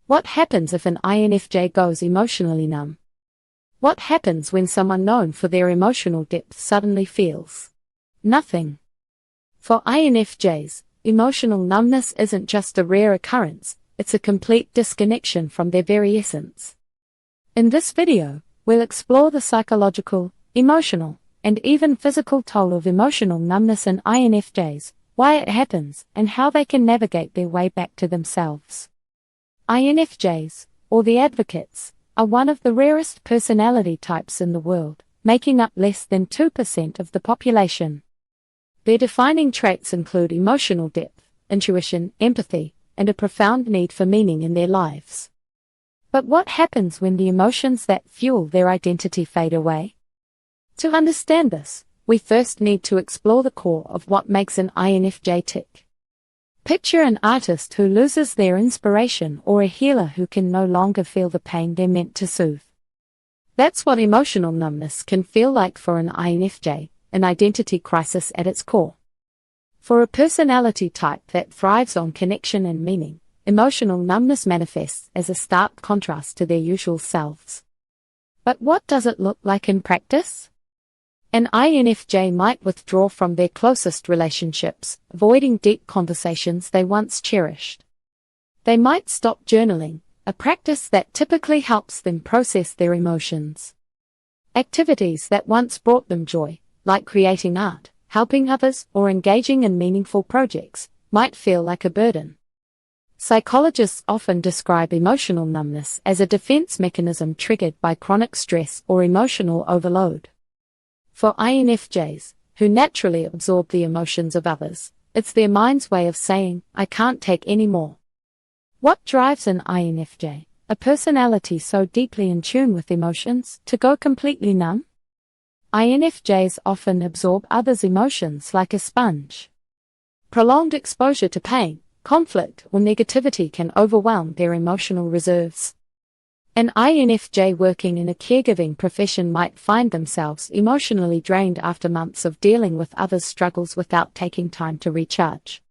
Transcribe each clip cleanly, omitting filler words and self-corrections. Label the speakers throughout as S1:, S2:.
S1: What happens if an INFJ goes emotionally numb? What happens when someone known for their emotional depth suddenly feels nothing? For INFJs, emotional numbness isn't just a rare occurrence, it's a complete disconnection from their very essence. In this video, we'll explore the psychological, emotional, and even physical toll of emotional numbness in INFJs, why it happens, and how they can navigate their way back to themselves. INFJs, or the advocates, are one of the rarest personality types in the world, making up less than 2% of the population. Their defining traits include emotional depth, intuition, empathy, and a profound need for meaning in their lives. But what happens when the emotions that fuel their identity fade away? To understand this, we first need to explore the core of what makes an INFJ tick. Picture an artist who loses their inspiration or a healer who can no longer feel the pain they're meant to soothe. That's what emotional numbness can feel like for an INFJ, an identity crisis at its core. For a personality type that thrives on connection and meaning, emotional numbness manifests as a stark contrast to their usual selves. But what does it look like in practice? An INFJ might withdraw from their closest relationships, avoiding deep conversations they once cherished. They might stop journaling, a practice that typically helps them process their emotions. Activities that once brought them joy, like creating art, helping others, or engaging in meaningful projects, might feel like a burden. Psychologists often describe emotional numbness as a defense mechanism triggered by chronic stress or emotional overload. For INFJs, who naturally absorb the emotions of others, it's their mind's way of saying, I can't take any more. What drives an INFJ, a personality so deeply in tune with emotions, to go completely numb? INFJs often absorb others' emotions like a sponge. Prolonged exposure to pain, conflict, or negativity can overwhelm their emotional reserves. An INFJ working in a caregiving profession might find themselves emotionally drained after months of dealing with others' struggles without taking time to recharge.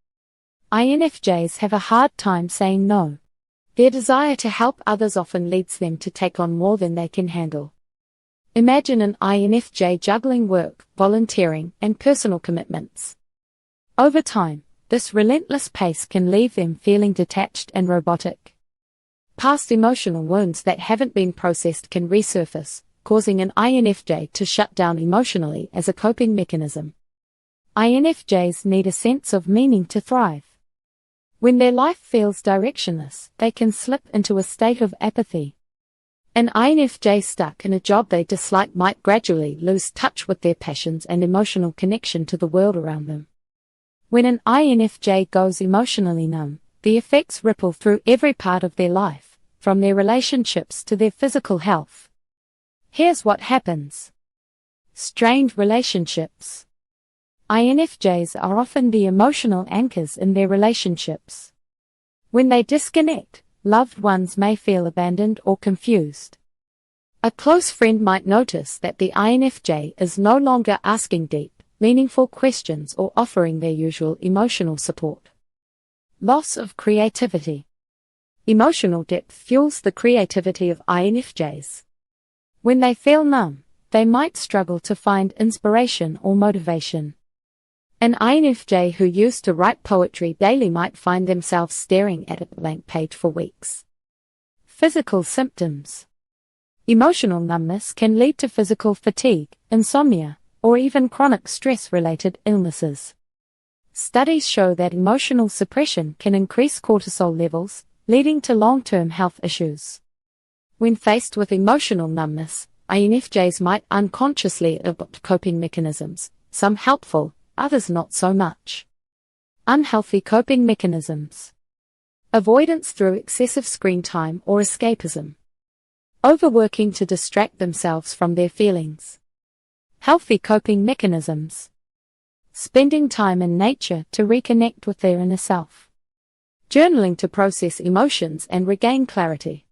S1: INFJs have a hard time saying no. Their desire to help others often leads them to take on more than they can handle. Imagine an INFJ juggling work, volunteering, and personal commitments. Over time, this relentless pace can leave them feeling detached and robotic. Past emotional wounds that haven't been processed can resurface, causing an INFJ to shut down emotionally as a coping mechanism. INFJs need a sense of meaning to thrive. When their life feels directionless, they can slip into a state of apathy. An INFJ stuck in a job they dislike might gradually lose touch with their passions and emotional connection to the world around them. When an INFJ goes emotionally numb, the effects ripple through every part of their life, from their relationships to their physical health. Here's what happens. Strained relationships. INFJs are often the emotional anchors in their relationships. When they disconnect, loved ones may feel abandoned or confused. A close friend might notice that the INFJ is no longer asking deep, meaningful questions or offering their usual emotional support. Loss of creativity. Emotional depth fuels the creativity of INFJs. When they feel numb, they might struggle to find inspiration or motivation. An INFJ who used to write poetry daily might find themselves staring at a blank page for weeks. Physical symptoms. Emotional numbness can lead to physical fatigue, insomnia, or even chronic stress-related illnesses. Studies show that emotional suppression can increase cortisol levels, leading to long-term health issues. When faced with emotional numbness, INFJs might unconsciously adopt coping mechanisms, some helpful, others not so much. Unhealthy coping mechanisms. Avoidance through excessive screen time or escapism. Overworking to distract themselves from their feelings. Healthy coping mechanisms. Spending time in nature to reconnect with their inner self. Journaling to process emotions and regain clarity.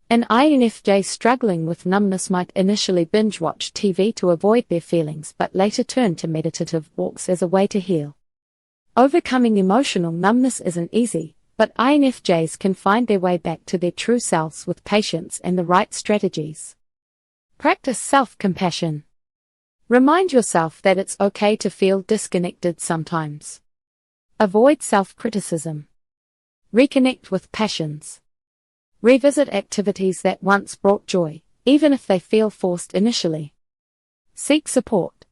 S1: An INFJ struggling with numbness might initially binge-watch TV to avoid their feelings but later turn to meditative walks as a way to heal. Overcoming emotional numbness isn't easy, but INFJs can find their way back to their true selves with patience and the right strategies. Practice self-compassion. Remind yourself that it's okay to feel disconnected sometimes. Avoid self-criticism. Reconnect with passions. Revisit activities that once brought joy, even if they feel forced initially. Seek support.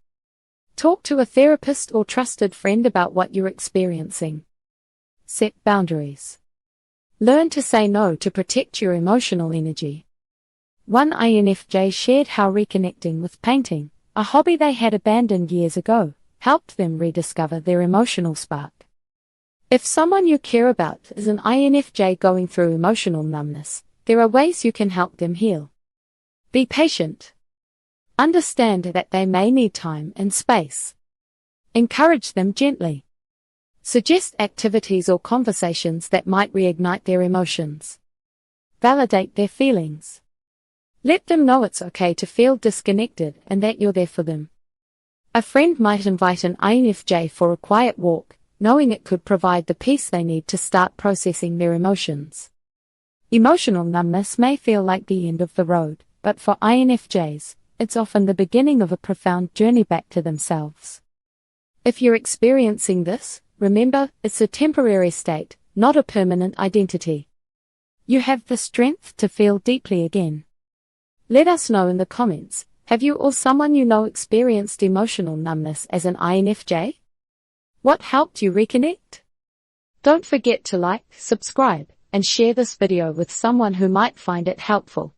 S1: Talk to a therapist or trusted friend about what you're experiencing. Set boundaries. Learn to say no to protect your emotional energy. One INFJ shared how reconnecting with painting, a hobby they had abandoned years ago, helped them rediscover their emotional spark. If someone you care about is an INFJ going through emotional numbness, there are ways you can help them heal. Be patient. Understand that they may need time and space. Encourage them gently. Suggest activities or conversations that might reignite their emotions. Validate their feelings. Let them know it's okay to feel disconnected and that you're there for them. A friend might invite an INFJ for a quiet walk, knowing it could provide the peace they need to start processing their emotions. Emotional numbness may feel like the end of the road, but for INFJs, it's often the beginning of a profound journey back to themselves. If you're experiencing this, remember, it's a temporary state, not a permanent identity. You have the strength to feel deeply again. Let us know in the comments, have you or someone you know experienced emotional numbness as an INFJ? What helped you reconnect? Don't forget to like, subscribe, and share this video with someone who might find it helpful.